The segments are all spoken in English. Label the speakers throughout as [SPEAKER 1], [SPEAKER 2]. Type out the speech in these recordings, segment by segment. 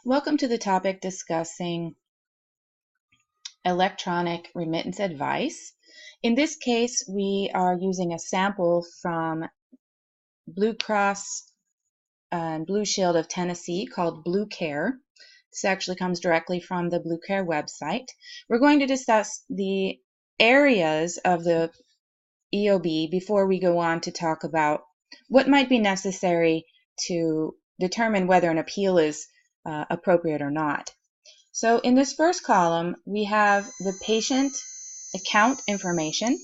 [SPEAKER 1] Welcome to the topic discussing electronic remittance advice. In this case, we are using a sample from Blue Cross and Blue Shield of Tennessee called Blue Care. This actually comes directly from the Blue Care website. We're going to discuss the areas of the EOB before we go on to talk about what might be necessary to determine whether an appeal is appropriate or not. So in this first column, we have the patient account information,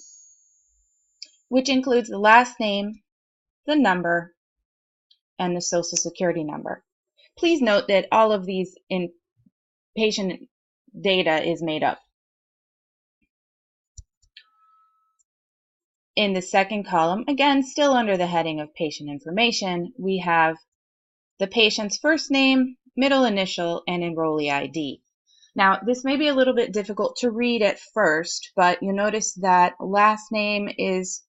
[SPEAKER 1] which includes the last name, the number, and the social security number. Please note that all of these patient data is made up. In the second column, again, still under the heading of patient information, we have the patient's first name, middle initial, and enrollee ID. Now, this may be a little bit difficult to read at first, but you'll notice that last name is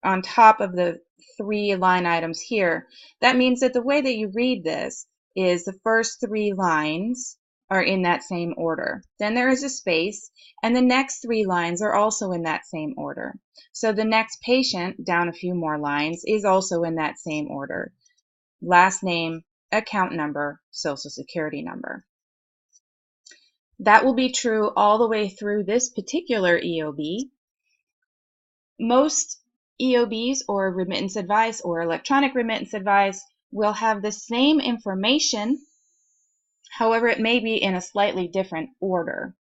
[SPEAKER 1] on top of the three line items here. That means that the way that you read this is the first three lines are in that same order. Then there is a space, and the next three lines are also in that same order. So the next patient, down a few more lines, is also in that same order. Last name, account number, social security number. That will be true all the way through this particular EOB. Most EOBs or remittance advice or electronic remittance advice will have the same information, however, it may be in a slightly different order,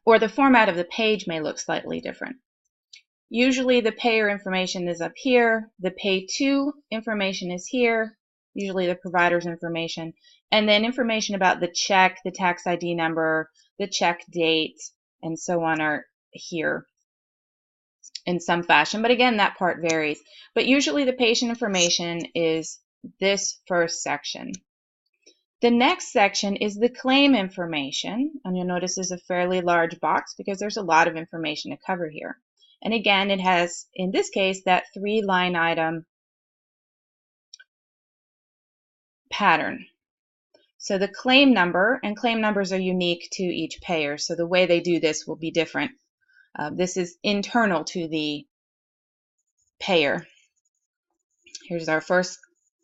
[SPEAKER 1] or the format of the page may look slightly different. Usually the payer information is up here, the pay to information is here, usually the provider's information, and then information about the check, the tax ID number, the check date, and so on are here in some fashion. But again, that part varies. But usually the patient information is this first section. The next section is the claim information, and you'll notice this is a fairly large box because there's a lot of information to cover here. And again, it has, in this case, that three line item pattern. So the claim number, and claim numbers are unique to each payer, so the way they do this will be different. This is internal to the payer. Here's our first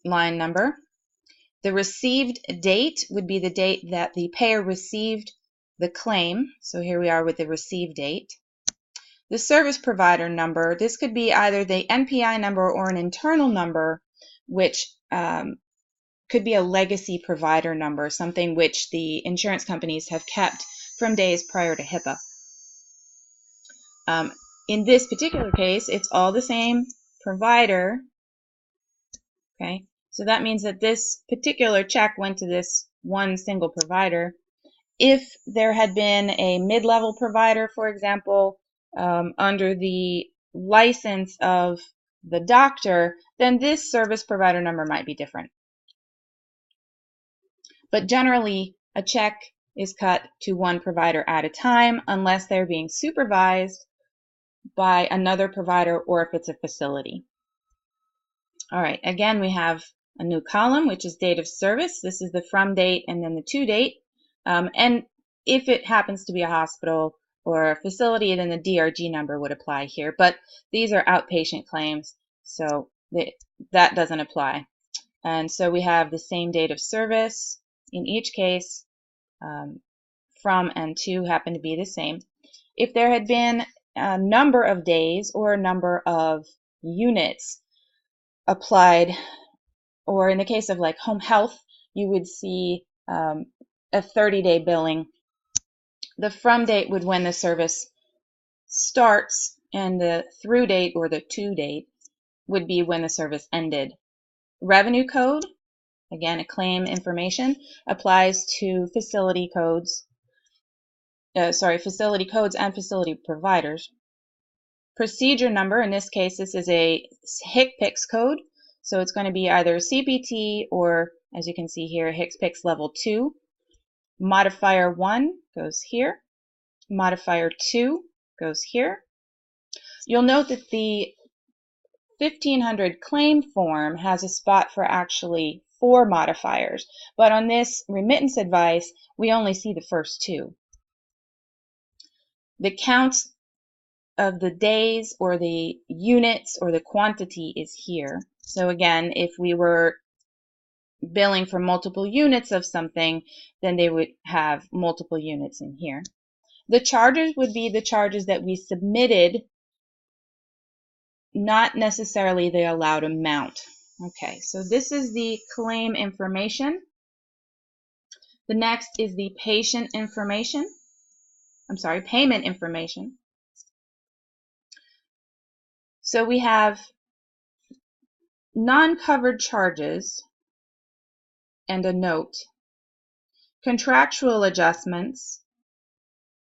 [SPEAKER 1] line number. The received date would be the date that the payer received the claim. So here we are with the received date. The service provider number, this could be either the NPI number or an internal number, which could be a legacy provider number, something which the insurance companies have kept from days prior to HIPAA. In this particular case, it's all the same provider. Okay, so that means that this particular check went to this one single provider. If there had been a mid-level provider, for example, under the license of the doctor, then this service provider number might be different. But generally, a check is cut to one provider at a time unless they're being supervised by another provider or if it's a facility. All right, again, we have a new column, which is date of service. This is the from date and then the to date. And if it happens to be a hospital or a facility, then the DRG number would apply here. But these are outpatient claims, so that doesn't apply. And so we have the same date of service. In each case, from and to happen to be the same. If there had been a number of days or a number of units applied, or in the case of like home health, you would see a 30-day billing. The from date would when the service starts, and the through date or the to date would be when the service ended. Revenue code, again, a claim information, applies to facility codes, facility codes and facility providers. Procedure number, in this case, this is a HCPCS code, so it's going to be either CPT or, as you can see here, HCPCS level 2. Modifier 1 goes here. Modifier 2 goes here. You'll note that the 1500 claim form has a spot for actually 4 modifiers. But on this remittance advice, we only see the first 2. The count of the days or the units or the quantity is here. So again, if we were billing for multiple units of something, then they would have multiple units in here. The charges would be the charges that we submitted, not necessarily the allowed amount. Okay, so this is the claim information. The next is the patient information. Payment information. So we have non-covered charges and a note, contractual adjustments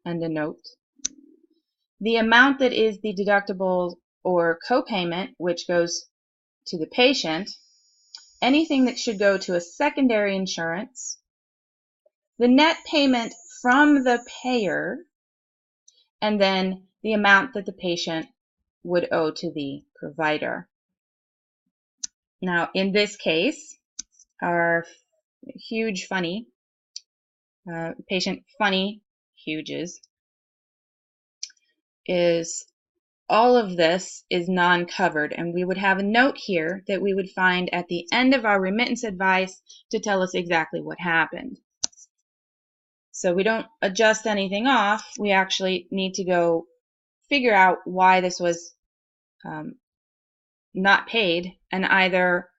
[SPEAKER 1] and a note, the amount that is the deductible or copayment, which goes to the patient, anything that should go to a secondary insurance, the net payment from the payer, and then the amount that the patient would owe to the provider. Now, in this case, our huge funny, patient funny huges, is all of this is non-covered, and we would have a note here that we would find at the end of our remittance advice to tell us exactly what happened. So we don't adjust anything off. We actually need to go figure out why this was not paid and either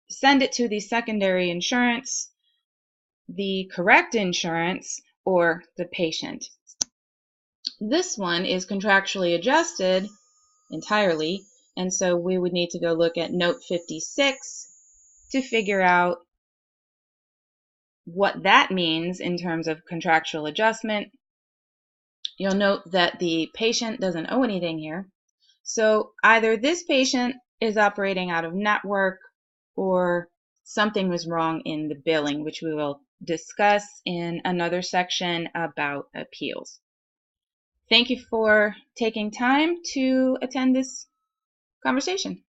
[SPEAKER 1] send it to the secondary insurance, the correct insurance, or the patient. This one is contractually adjusted entirely, and so we would need to go look at note 56 to figure out what that means in terms of contractual adjustment. You'll note that the patient doesn't owe anything here. So either this patient is operating out of network or something was wrong in the billing, which we will discuss in another section about appeals. Thank you for taking time to attend this conversation.